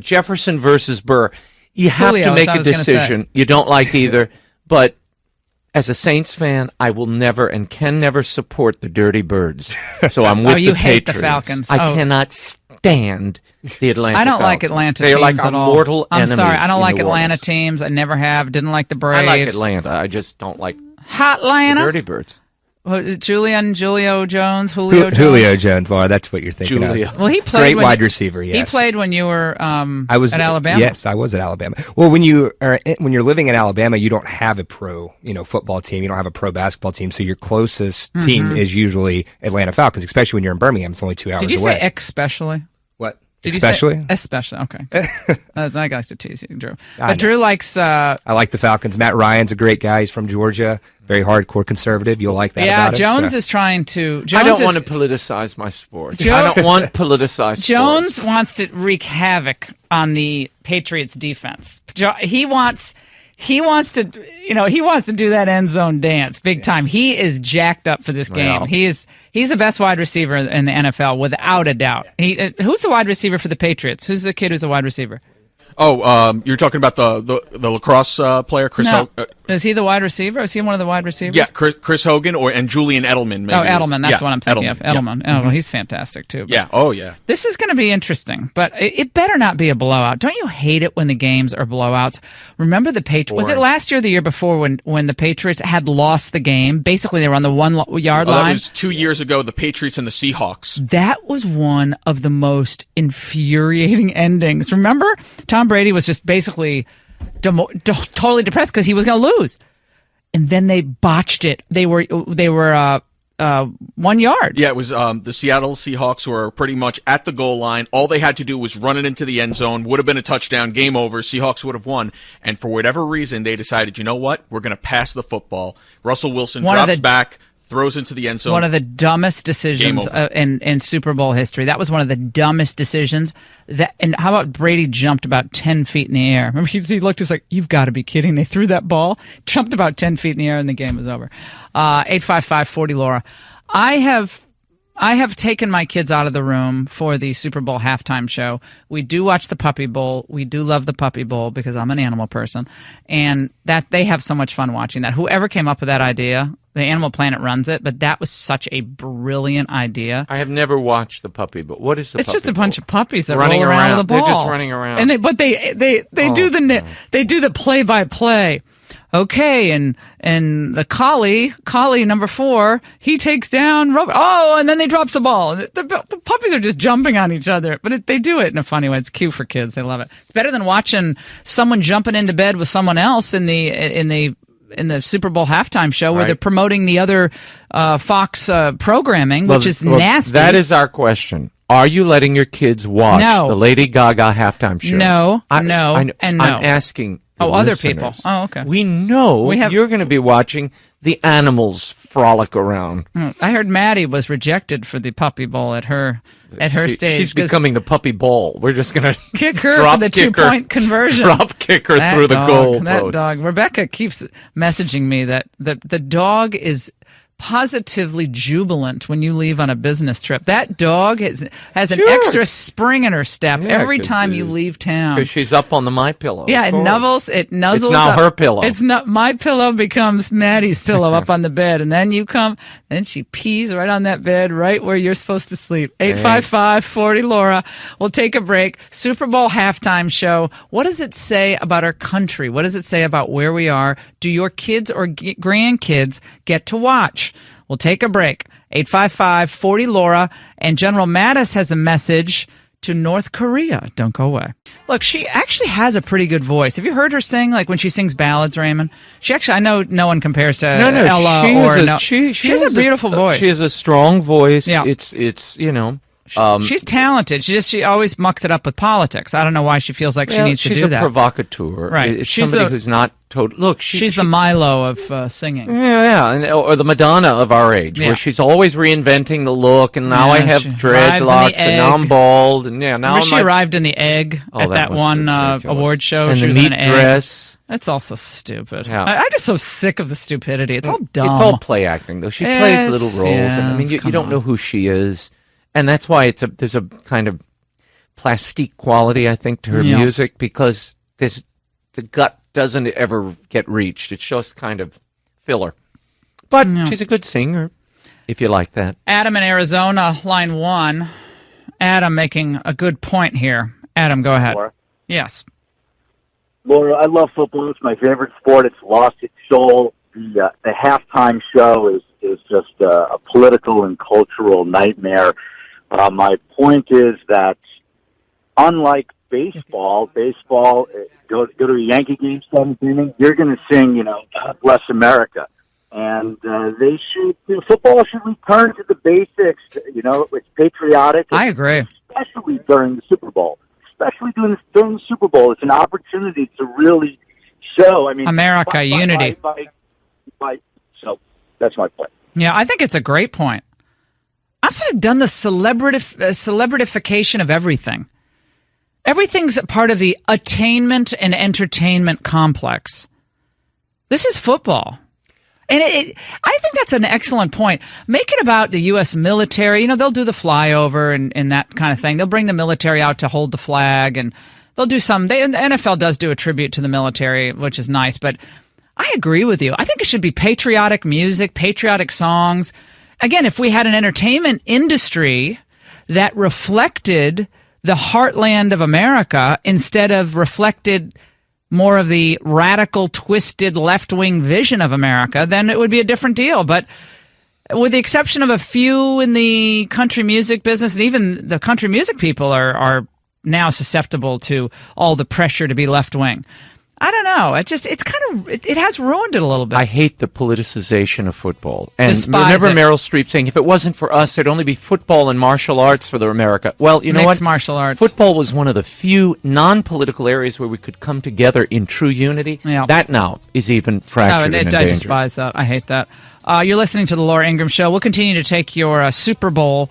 Jefferson versus Burr. You have to make a decision. You don't like either. But as a Saints fan, I will never and can never support the Dirty Birds. So I'm with the Patriots. You hate the Falcons. I cannot stand the Atlanta I don't Falcons. like Atlanta They're teams like at all. mortal I'm enemies. sorry. I don't like New Atlanta Orleans. teams. I never have. Didn't like the Braves. I like Atlanta. I just don't like Hotlanta. the Dirty Birds. Julio Jones. Julio Jones, Laura. That's what you're thinking of. Well, he played great wide receiver. Yes, he played when you were I was at Alabama. Yes, I was at Alabama. Well, when you're living in Alabama, you don't have a pro football team. You don't have a pro basketball team. So your closest team is usually Atlanta Falcons, especially when you're in Birmingham. It's only 2 hours away. Did you say especially? What? Did especially? Especially. Okay. I got to tease you, Drew. But Drew likes. I like the Falcons. Matt Ryan's a great guy. He's from Georgia. Very hardcore conservative. You'll like that about him. Yeah, Jones is trying to. I don't want to politicize my sports. I don't want politicized Jones sports. wants to wreak havoc on the Patriots defense. He wants to do that end zone dance big time. He is jacked up for this game. Well, he's the best wide receiver in the NFL without a doubt. Who's the wide receiver for the Patriots? Who's the kid who's a wide receiver? Oh, you're talking about the lacrosse player, Chris Hogan? Is he the wide receiver? Is he one of the wide receivers? Yeah, Chris Hogan and Julian Edelman. Maybe Edelman. That's what I'm thinking of. Edelman. Yeah. Oh, he's fantastic, too. Yeah. Oh, yeah. This is going to be interesting, but it better not be a blowout. Don't you hate it when the games are blowouts? Remember the Patriots? Was it last year or the year before when the Patriots had lost the game? Basically, they were on the 1-yard line. That was 2 years ago, the Patriots and the Seahawks. That was one of the most infuriating endings. Remember? Tom Brady was just basically totally depressed because he was going to lose. And then they botched it. They were 1 yard. Yeah, it was the Seattle Seahawks were pretty much at the goal line. All they had to do was run it into the end zone. Would have been a touchdown, game over. Seahawks would have won. And for whatever reason, they decided, you know what? We're going to pass the football. Russell Wilson drops back, throws into the end zone. One of the dumbest decisions in Super Bowl history. That was one of the dumbest decisions. And how about Brady jumped about 10 feet in the air? Remember, he looked, he was like, you've got to be kidding. They threw that ball, jumped about 10 feet in the air, and the game was over. 855-40-LAURA. I have taken my kids out of the room for the Super Bowl halftime show. We do watch the Puppy Bowl. We do love the Puppy Bowl because I'm an animal person. And that they have so much fun watching that. Whoever came up with that idea, the Animal Planet runs it, but that was such a brilliant idea. I have never watched the Puppy Bowl. What is the Puppy Bowl? It's just a bunch of puppies that running roll around with a ball. They're just running around. And they do the play-by-play. Okay, and the collie number 4, he takes down Robert. Oh, and then they drops the ball. The puppies are just jumping on each other, but they do it in a funny way. It's cute for kids. They love it. It's better than watching someone jumping into bed with someone else in the Super Bowl halftime show where they're promoting the other Fox programming, which is nasty. That is our question. Are you letting your kids watch the Lady Gaga halftime show? No, and no. I'm asking other people. Oh, okay. We know you're going to be watching the animals frolic around. I heard Maddie was rejected for the puppy bowl at her stage. She's becoming the puppy bowl. We're just going to kick her for the 2-point conversion. Drop kick her through the goal post. That dog. Rebecca keeps messaging me that the dog is positively jubilant when you leave on a business trip. That dog has an extra spring in her step every time you leave town. Because she's up on the My Pillow. Yeah, it nuzzles. It's now up. her pillow. It's not My Pillow becomes Maddie's pillow up on the bed, and then you come, then she pees right on that bed, right where you're supposed to sleep. 855-40-LAURA. We'll take a break. Super Bowl halftime show. What does it say about our country? What does it say about where we are? Do your kids or grandkids get to watch? We'll take a break. 855-40-LAURA. And General Mattis has a message to North Korea. Don't go away. Look, she actually has a pretty good voice. Have you heard her sing, like when she sings ballads, Raymond? She actually, I know no one compares to Ella she has a beautiful voice. She has a strong voice. Yeah. It's you know. She's talented. She always mucks it up with politics. I don't know why she feels like she needs to do that. She's a provocateur. Right. It's somebody who's not total. Look, she's the Milo of singing. Or the Madonna of our age, where she's always reinventing the look. And now I have dreadlocks, and now I'm bald, and now she arrived in the egg at that one award show. And she the was meat in an dress. That's also stupid. Yeah. I'm just so sick of the stupidity. It's all dumb. It's all play acting, though. She plays little roles. And, I mean, you don't know who she is. And that's why there's a kind of plastique quality, I think, to her music, because the gut doesn't ever get reached. It's just kind of filler. But she's a good singer, if you like that. Adam in Arizona, line 1. Adam making a good point here. Adam, go ahead. Laura? Yes. Laura, I love football. It's my favorite sport. It's lost its soul. The halftime show is just a political and cultural nightmare. My point is that unlike baseball, go to a Yankee game seventh inning, you're going to sing, God Bless America. And football should return to the basics. It's patriotic. I agree. Especially during the Super Bowl. During the Super Bowl. It's an opportunity to really show, America, unity. So that's my point. Yeah, I think it's a great point. I've sort of done the celebritification of everything. Everything's a part of the attainment and entertainment complex. This is football. And I think that's an excellent point. Make it about the U.S. military. They'll do the flyover and that kind of thing. They'll bring the military out to hold the flag, and they'll do some. The NFL does do a tribute to the military, which is nice. But I agree with you. I think it should be patriotic music, patriotic songs. Again, if we had an entertainment industry that reflected the heartland of America instead of reflected more of the radical, twisted, left-wing vision of America, then it would be a different deal. But with the exception of a few in the country music business, and even the country music people are now susceptible to all the pressure to be left-wing. I don't know. It has ruined it a little bit. I hate the politicization of football. And remember Meryl Streep saying, if it wasn't for us, there'd only be football and martial arts for America. Well, you know what? Martial arts. Football was one of the few non-political areas where we could come together in true unity. Yeah. That now is even fractured and endangered. I despise that. I hate that. You're listening to The Laura Ingraham Show. We'll continue to take your Super Bowl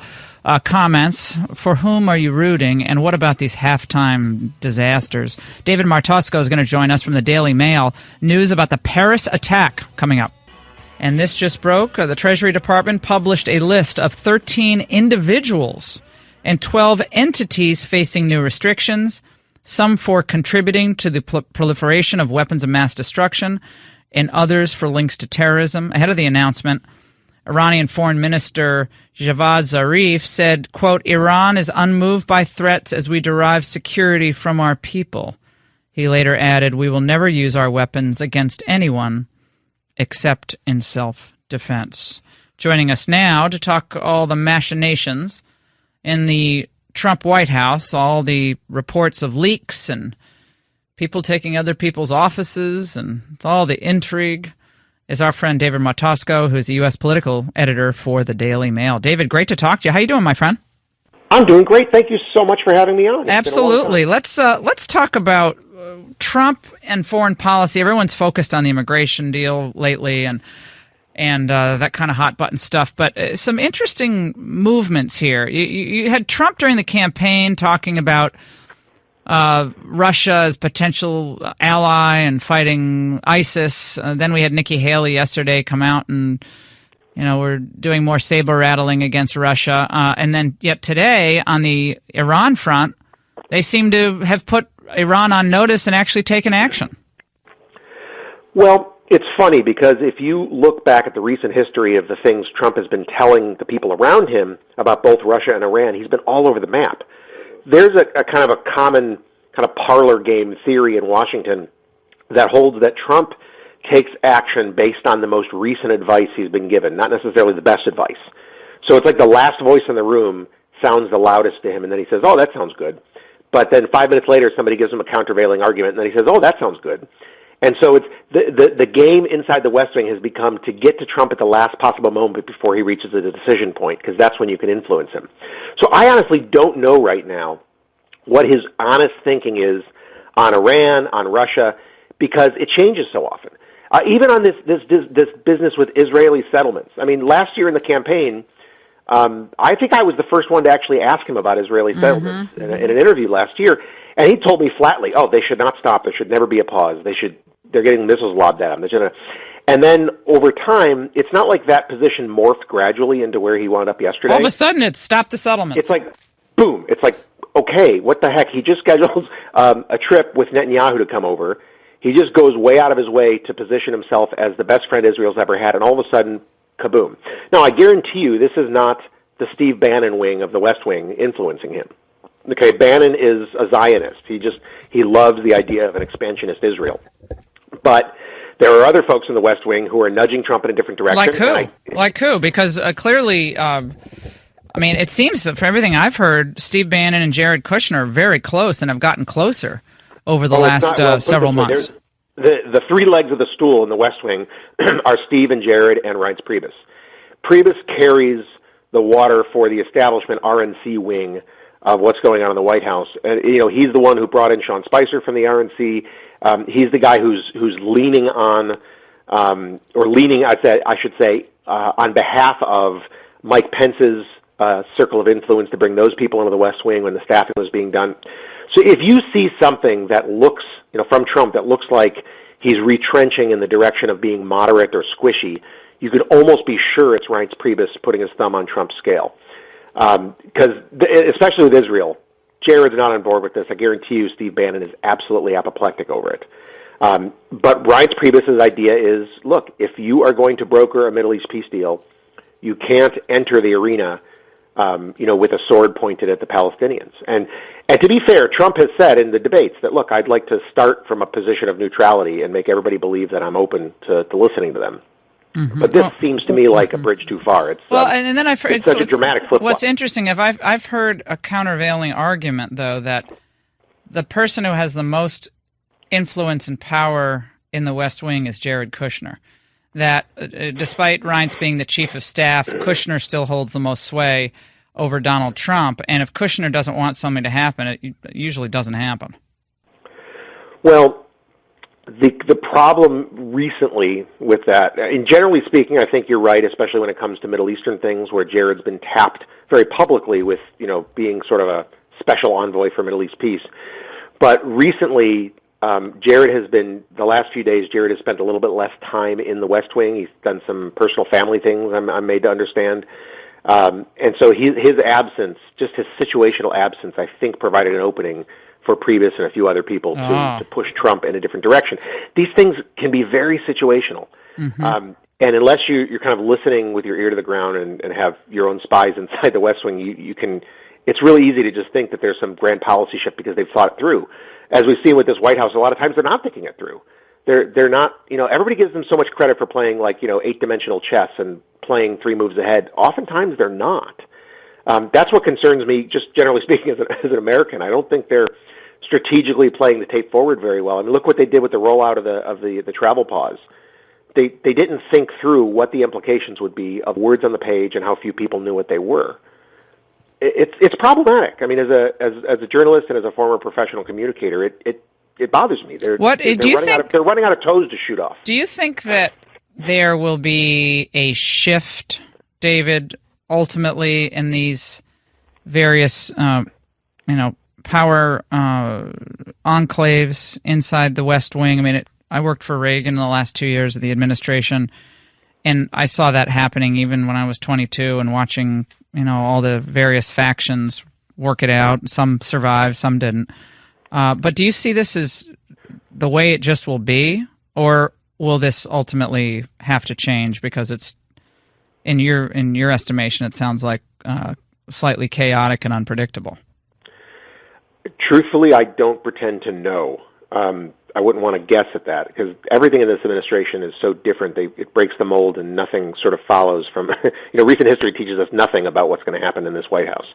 comments. For whom are you rooting, and what about these halftime disasters? David Martosko is going to join us from the Daily Mail. News about the Paris attack coming up. And this just broke. The Treasury Department published a list of 13 individuals and 12 entities facing new restrictions, some for contributing to the proliferation of weapons of mass destruction, and others for links to terrorism. Ahead of the announcement, Iranian Foreign Minister Javad Zarif said, quote, Iran is unmoved by threats as we derive security from our people. He later added, we will never use our weapons against anyone except in self-defense. Joining us now to talk all the machinations in the Trump White House, all the reports of leaks and people taking other people's offices and all the intrigue, is our friend David Martosko, who is a U.S. political editor for the Daily Mail. David, great to talk to you. How you doing, my friend? I'm doing great. Thank you so much for having me on. Absolutely. Let's talk about Trump and foreign policy. Everyone's focused on the immigration deal lately and that kind of hot button stuff. But some interesting movements here. You had Trump during the campaign talking about Russia as potential ally and fighting ISIS. Then we had Nikki Haley yesterday come out and, we're doing more saber rattling against Russia. And then yet today on the Iran front, they seem to have put Iran on notice and actually taken action. Well, it's funny because if you look back at the recent history of the things Trump has been telling the people around him about both Russia and Iran, he's been all over the map. There's a kind of a common kind of parlor game theory in Washington that holds that Trump takes action based on the most recent advice he's been given, not necessarily the best advice. So it's like the last voice in the room sounds the loudest to him, and then he says, oh, that sounds good. But then 5 minutes later, somebody gives him a countervailing argument, and then he says, oh, that sounds good. And so it's the game inside the West Wing has become to get to Trump at the last possible moment before he reaches a decision point, because that's when you can influence him. So I honestly don't know right now what his honest thinking is on Iran, on Russia, because it changes so often. Even on this business with Israeli settlements. I mean, last year in the campaign, I think I was the first one to actually ask him about Israeli settlements in an interview last year, and he told me flatly, "Oh, they should not stop. There should never be a pause. They're getting missiles lobbed at them." And then over time, it's not like that position morphed gradually into where he wound up yesterday. All of a sudden, it's stop the settlement. It's like, boom. It's like, okay, what the heck? He just schedules a trip with Netanyahu to come over. He just goes way out of his way to position himself as the best friend Israel's ever had, and all of a sudden, kaboom. Now, I guarantee you this is not the Steve Bannon wing of the West Wing influencing him. Okay, Bannon is a Zionist. He loves the idea of an expansionist Israel. But there are other folks in the West Wing who are nudging Trump in a different direction. Like who? Because clearly, it seems that from everything I've heard, Steve Bannon and Jared Kushner are very close and have gotten closer over the last several months. The three legs of the stool in the West Wing are Steve and Jared and Reince Priebus. Priebus carries the water for the establishment RNC wing of what's going on in the White House. And, he's the one who brought in Sean Spicer from the RNC. He's the guy who's leaning on, on behalf of Mike Pence's circle of influence to bring those people into the West Wing when the staffing was being done. So if you see something that looks, from Trump that looks like he's retrenching in the direction of being moderate or squishy, you could almost be sure it's Reince Priebus putting his thumb on Trump's scale. Because especially with Israel, Jared's not on board with this. I guarantee you Steve Bannon is absolutely apoplectic over it. But Reince Priebus's idea is, look, if you are going to broker a Middle East peace deal, you can't enter the arena with a sword pointed at the Palestinians. And to be fair, Trump has said in the debates that, look, I'd like to start from a position of neutrality and make everybody believe that I'm open to listening to them. Mm-hmm. But this seems to me like a bridge too far. It's and then I've heard it's such a dramatic flip-flop. What's interesting, I've heard a countervailing argument, though, that the person who has the most influence and power in the West Wing is Jared Kushner. That despite Reince being the chief of staff, Kushner still holds the most sway over Donald Trump. And if Kushner doesn't want something to happen, it usually doesn't happen. Well, the problem recently with that, and generally speaking, I think you're right, especially when it comes to Middle Eastern things, where Jared's been tapped very publicly with, being sort of a special envoy for Middle East peace. But recently, Jared has been, the last few days, Jared has spent a little bit less time in the West Wing. He's done some personal family things, I'm made to understand. And so his absence, just his situational absence, I think provided an opening for Priebus and a few other people to push Trump in a different direction. These things can be very situational. Mm-hmm. And unless you're kind of listening with your ear to the ground and have your own spies inside the West Wing, you can, it's really easy to just think that there's some grand policy shift because they've thought it through. As we've seen with this White House, a lot of times they're not thinking it through. They're not, everybody gives them so much credit for playing 8-dimensional chess and playing 3 moves ahead. Oftentimes they're not. That's what concerns me, just generally speaking, as an American. I don't think they're strategically playing the tape forward very well. I mean, look what they did with the rollout of the travel pause. They didn't think through what the implications would be of words on the page and how few people knew what they were. it's problematic. I mean, as a journalist and as a former professional communicator, it bothers me. They're running out of toes to shoot off. Do you think that there will be a shift, David, ultimately in these various, power enclaves inside the West Wing? I mean, I worked for Reagan in the last 2 years of the administration, and I saw that happening even when I was 22 and watching, all the various factions work it out. Some survived, some didn't. But do you see this as the way it just will be, or will this ultimately have to change because it's, in your estimation, it sounds like slightly chaotic and unpredictable? Truthfully, I don't pretend to know. I wouldn't want to guess at that because everything in this administration is so different. It breaks the mold and nothing sort of follows from. Recent history teaches us nothing about what's going to happen in this White House.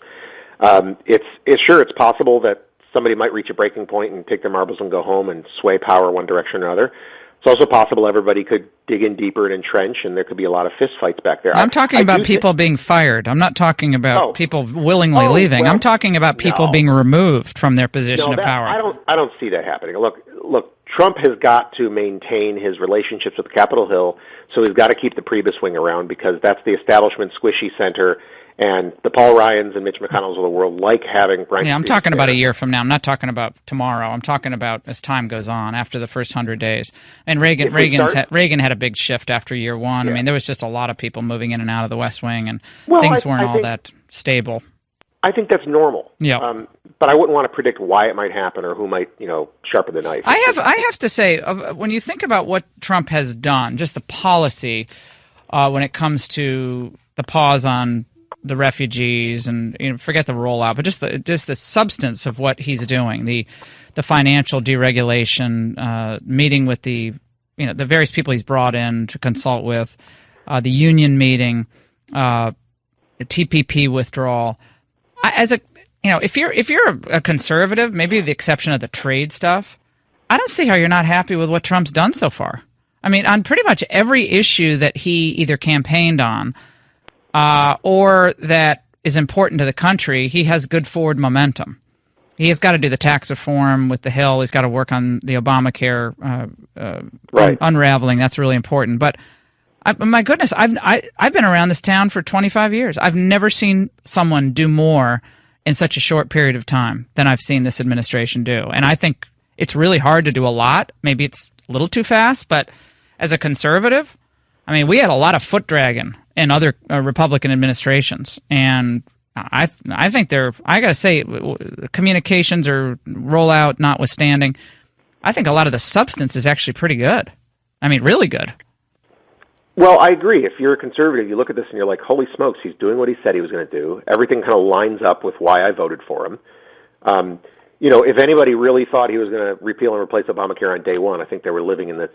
It's possible that somebody might reach a breaking point and take their marbles and go home and sway power one direction or another. It's also possible everybody could dig in deeper and entrench, and there could be a lot of fistfights back there. I'm talking about people being fired. I'm not talking about people willingly leaving. Well, I'm talking about people being removed from their position of power. I don't see that happening. Look, Trump has got to maintain his relationships with Capitol Hill, so he's got to keep the Priebus wing around because that's the establishment squishy center. And the Paul Ryans and Mitch McConnells of the world like having Brian. Yeah, I'm talking about a year from now. I'm not talking about tomorrow. I'm talking about as time goes on after the first 100 days. And Reagan had a big shift after year one. Yeah. I mean, there was just a lot of people moving in and out of the West Wing, and things weren't all that stable. I think that's normal. Yeah. But I wouldn't want to predict why it might happen or who might, sharpen the knife. I have to say, when you think about what Trump has done, just the policy when it comes to the pause on the refugees and forget the rollout, but just the substance of what he's doing, the financial deregulation, meeting with the various people he's brought in to consult with, the union meeting, the TPP withdrawal. If you're a conservative, maybe the exception of the trade stuff, I don't see how you're not happy with what Trump's done so far. I mean, on pretty much every issue that he either campaigned on or that is important to the country, he has good forward momentum. He has got to do the tax reform with the Hill. He's got to work on the Obamacare unraveling. That's really important. But my goodness, I've been around this town for 25 years. I've never seen someone do more in such a short period of time than I've seen this administration do. And I think it's really hard to do a lot. Maybe it's a little too fast, but as a conservative, I mean, we had a lot of foot dragging in other Republican administrations, and I think I got to say, communications or rollout notwithstanding, I think a lot of the substance is actually pretty good. I mean, really good. Well, I agree. If you're a conservative, you look at this and you're like, holy smokes, he's doing what he said he was going to do. Everything kind of lines up with why I voted for him. If anybody really thought he was going to repeal and replace Obamacare on day one, I think they were living in this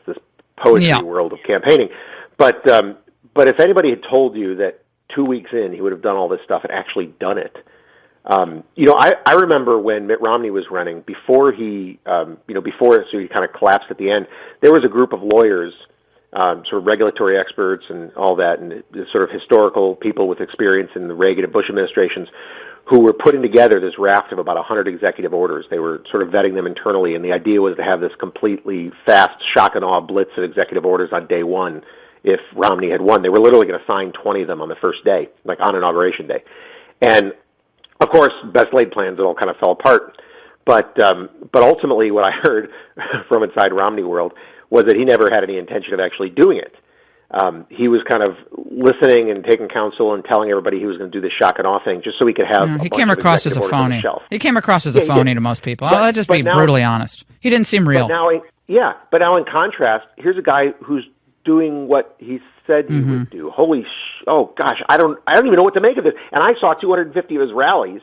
poetry world of campaigning. But if anybody had told you that 2 weeks in he would have done all this stuff and actually done it, I remember when Mitt Romney was running, before he kind of collapsed at the end, there was a group of lawyers, sort of regulatory experts and all that, and sort of historical people with experience in the Reagan and Bush administrations, who were putting together this raft of about 100 executive orders. They were sort of vetting them internally, and the idea was to have this completely fast shock and awe blitz of executive orders on day one. If Romney had won, they were literally going to sign 20 of them on the first day, like on Inauguration Day. And, of course, best laid plans, it all kind of fell apart. But ultimately what I heard from inside Romney world was that he never had any intention of actually doing it. He was kind of listening and taking counsel and telling everybody he was going to do this shock and awe thing just so he could have he came across as a phony. He came across as a phony to most people. I'll just be brutally honest. He didn't seem real. But now in contrast, here's a guy who's doing what he said he would do. I don't even know what to make of this. And I saw 250 of his rallies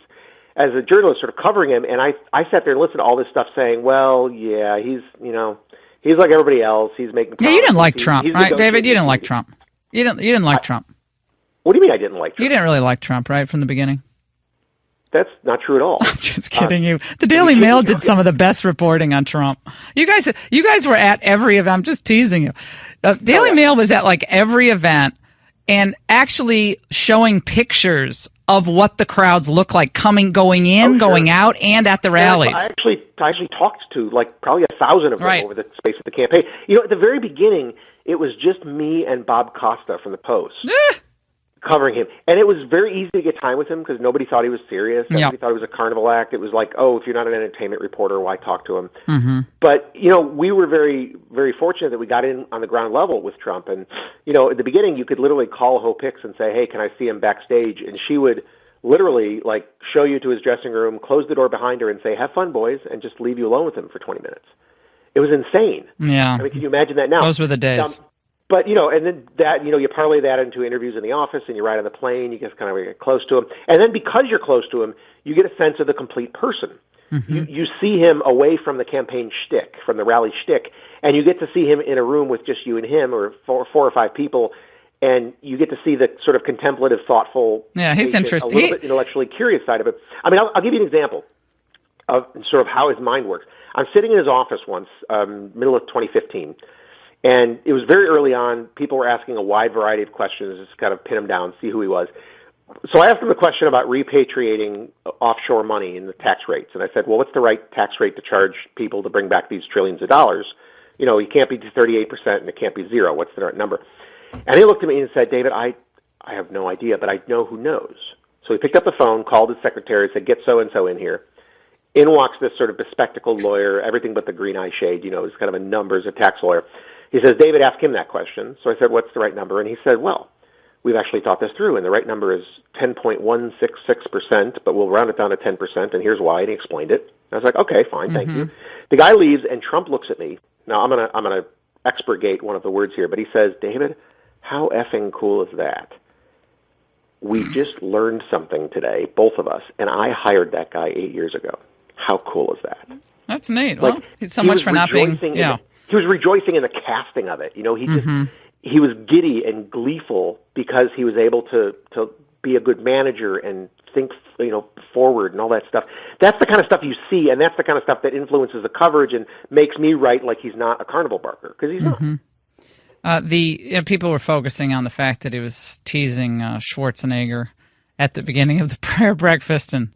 as a journalist sort of covering him, and I sat there and listened to all this stuff saying, well, yeah, he's like everybody else. He's making promises. Yeah, you didn't like Trump, right, David? You didn't like Trump. You didn't like Trump. What do you mean I didn't like Trump? You didn't really like Trump, right, from the beginning? That's not true at all. I'm just kidding you. The Daily Mail did some of the best reporting on Trump. You guys were at every event. I'm just teasing you. Daily Mail was at like every event and actually showing pictures of what the crowds look like going in, going out, and at the rallies. I actually talked to probably 1,000 of them over the space of the campaign. At the very beginning, it was just me and Bob Costa from the Post covering him. And it was very easy to get time with him because nobody thought he was serious. Nobody thought it was a carnival act. It was like, if you're not an entertainment reporter, why talk to him? Mm-hmm. But, we were very, very fortunate that we got in on the ground level with Trump. And, at the beginning, you could literally call Hope Hicks and say, hey, can I see him backstage? And she would literally, show you to his dressing room, close the door behind her and say, have fun, boys, and just leave you alone with him for 20 minutes. It was insane. Yeah. I mean, can you imagine that now? Those were the days. But, and then that, you parlay that into interviews in the office and you ride on the plane, you just kind of get close to him. And then because you're close to him, you get a sense of the complete person. Mm-hmm. You see him away from the campaign shtick, from the rally shtick, and you get to see him in a room with just you and him or four or five people, and you get to see the sort of contemplative, thoughtful, he's interesting. A little bit intellectually curious side of it. I mean, I'll give you an example of sort of how his mind works. I'm sitting in his office once, middle of 2015, and it was very early on. People were asking a wide variety of questions, just kind of pin him down, see who he was. So I asked him a question about repatriating offshore money and the tax rates. And I said, well, what's the right tax rate to charge people to bring back these trillions of dollars? It can't be 38% and it can't be 0. What's the right number? And he looked at me and said, David, I have no idea, but I know who knows. So he picked up the phone, called his secretary, said, get so-and-so in here. In walks this sort of bespectacled lawyer, everything but the green eye shade, he's kind of a numbers, a tax lawyer. He says, David, ask him that question. So I said, what's the right number? And he said, well, we've actually thought this through, and the right number is 10.166%, but we'll round it down to 10%, and here's why, and he explained it. I was like, okay, fine, thank you. The guy leaves, and Trump looks at me. Now, I'm gonna expurgate one of the words here, but he says, David, how effing cool is that? We just learned something today, both of us, and I hired that guy 8 years ago. How cool is that? That's neat. Well, he's so much for not being... He was rejoicing in the casting of it. He just... He was giddy and gleeful because he was able to be a good manager and think, forward and all that stuff. That's the kind of stuff you see, and that's the kind of stuff that influences the coverage and makes me write like he's not a carnival barker, because he's not. People were focusing on the fact that he was teasing Schwarzenegger at the beginning of the prayer breakfast, and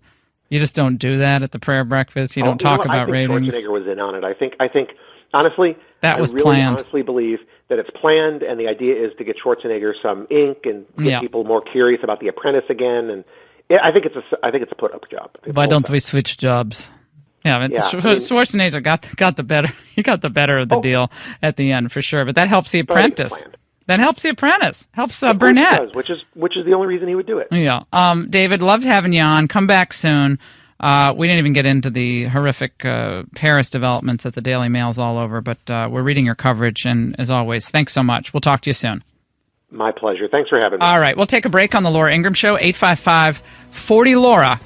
you just don't do that at the prayer breakfast. You don't talk about ratings. Schwarzenegger was in on it. I think honestly, that was I really planned. honestly believe that it's planned, and the idea is to get Schwarzenegger some ink and get people more curious about The Apprentice again. And I think it's a put up job. Why don't we switch jobs? Schwarzenegger got the better. He got the better of the deal at the end for sure. But that helps The Apprentice. That helps The Apprentice. Helps Burnett. Does, which is the only reason he would do it. Yeah. David, loved having you on. Come back soon. We didn't even get into the horrific Paris developments that the Daily Mail's all over, but we're reading your coverage, and as always, thanks so much. We'll talk to you soon. My pleasure. Thanks for having me. All right, we'll take a break on the Laura Ingraham Show, 855-40-LAURA.